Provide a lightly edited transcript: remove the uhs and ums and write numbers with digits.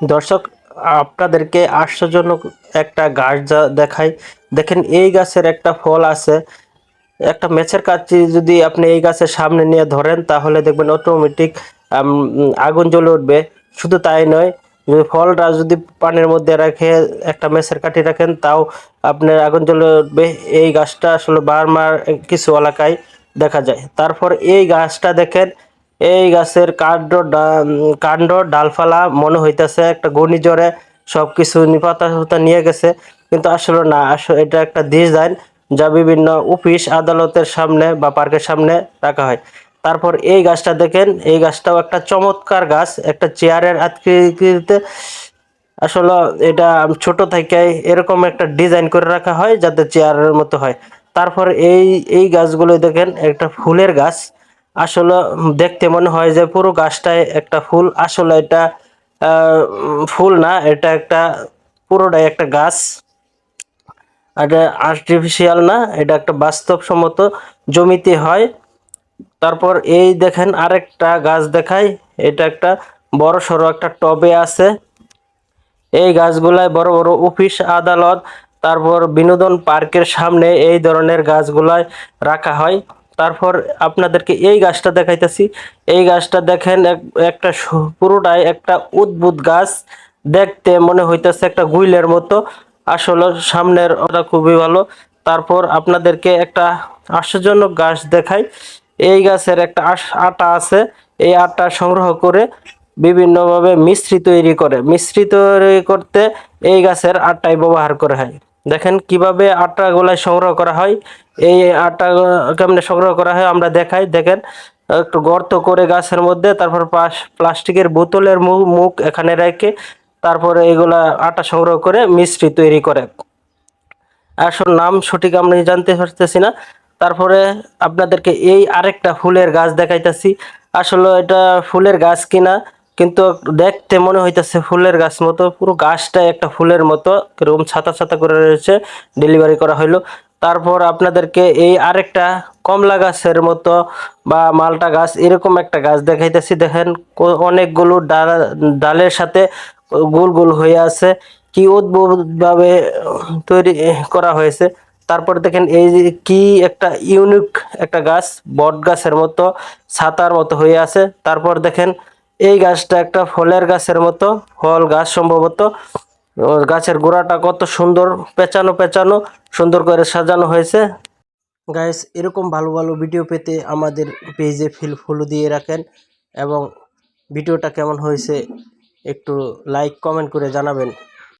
দর্শক, আপনাদেরকে আশ্চর্যজনক একটা গাছ দেখাই। দেখেন, এই গাছের একটা ফল আছে। একটা ম্যাচের কাছে যদি আপনি এই গাছের সামনে নিয়ে ধরেন, তাহলে দেখবেন অটোমেটিক আগুন জ্বলে উঠবে। শুধু তাই নয়, যদি ফলটা যদি পানির মধ্যে রেখে একটা ম্যাচের কাঠি রাখেন, তাও আপনার আগুন জ্বলে উঠবে। এই গাছটা আসলে বারবার কিছু এলাকায় দেখা যায়। তারপর এই গাছটা দেখেন, এই গাছের কাণ্ড ডালপালা মনে হইতেছে একটা ঘূর্ণিঝড়ে সবকিছু পাতা টাতা নিয়ে গেছে, কিন্তু আসলে না। আসলে এটা একটা ডিজাইন, যা বিভিন্ন অফিস আদালতের সামনে বা পার্কের সামনে রাখা হয়। তারপর এই গাছটা দেখেন, এই গাছটাও একটা চমৎকার গাছ, একটা চেয়ারের আকৃতিতে। আসলে এটা ছোট থেকে এরকম একটা ডিজাইন করে রাখা হয় যাতে চেয়ারের মতো হয়। তারপর এই এই গাছগুলো দেখেন, একটা ফুলের গাছ। আসলে দেখতে মনে হয় যে পুরো গাছটাই একটা ফুল। আসলে এটা ফুল না, এটা একটা পুরোটাই একটা গাছ। এটা আর্টিফিশিয়াল না, এটা একটা বাস্তবসম্মত জমিতে হয়। তারপর এই দেখেন আরেকটা গাছ দেখাই। এটা একটা বড় সড়ো একটা টবে আছে। এই গাছগুলায় বড় বড় অফিস আদালত, তারপর বিনোদন পার্কের সামনে এই ধরনের গাছগুলায় রাখা হয়। তারপর আপনাদেরকে এই গাছটা দেখাইতেছি। এই গাছটা দেখেন, একটা পুরোটাই একটা উদ্ভুত গাছ। দেখতে মনে হইতেছে একটা গুইলের মতো। আসলে সামনের ওটা খুবই ভালো। তারপর আপনাদেরকে একটা আশ্চর্যজনক গাছ দেখাই। এই গাছের একটা আটা আছে। এই আটা সংগ্রহ করে বিভিন্নভাবে মিস্ত্রি তৈরি করতে এই গাছের আটাই ব্যবহার করা হয়। দেখেন কিভাবে আটা গুলাই সংগ্রহ করা হয়। এই আটা কেমনে সংগ্রহ করা হয় আমরা দেখাই। দেখেন, একটু গর্ত করে গাছের মধ্যে, তারপর প্লাস্টিকের বোতলের মুখ এখানে রেখে তারপরে এগুলা আটা সংগ্রহ করে মিস্ত্রি তৈরি করে। আসল নাম সঠিক আমি জানতে পারতেছি না। তারপরে আপনাদেরকে এই আরেকটা ফুলের গাছ দেখাইতেছি। আসলে এটা ফুলের গাছ কিনা, কিন্তু দেখতে মনে হইতেছে ফুলের গাছ মতো। পুরো গাছটাই একটা ফুলের মতো, এরকম ছাতা ছাতা করে রয়েছে, ডেলিভারি করা হইলো। তারপর আপনাদেরকে এই আরেকটা কমলা গাছের মতো বা মালটা গাছ এরকম একটা গাছ দেখাইতেছি। দেখেন অনেকগুলো ডালের সাথে গোল গোল হয়ে আছে। কি অদ্ভুত ভাবে তৈরি করা হয়েছে। তারপর দেখেন এই যে কি একটা ইউনিক একটা গাছ, বট গাছের মতো ছাতার মতো হয়ে আছে। তারপর দেখেন এই গাছটা একটা ফলের গাছের মতো, ফল গাছ সম্ভবত। গাছের গোড়াটা কত সুন্দর, পেঁচানো পেঁচানো সুন্দর করে সাজানো হয়েছে। গাইস, এরকম ভালো ভালো ভিডিও পেতে আমাদের পেজে ফলো দিয়ে রাখেন, এবং ভিডিওটা কেমন হয়েছে একটু লাইক কমেন্ট করে জানাবেন।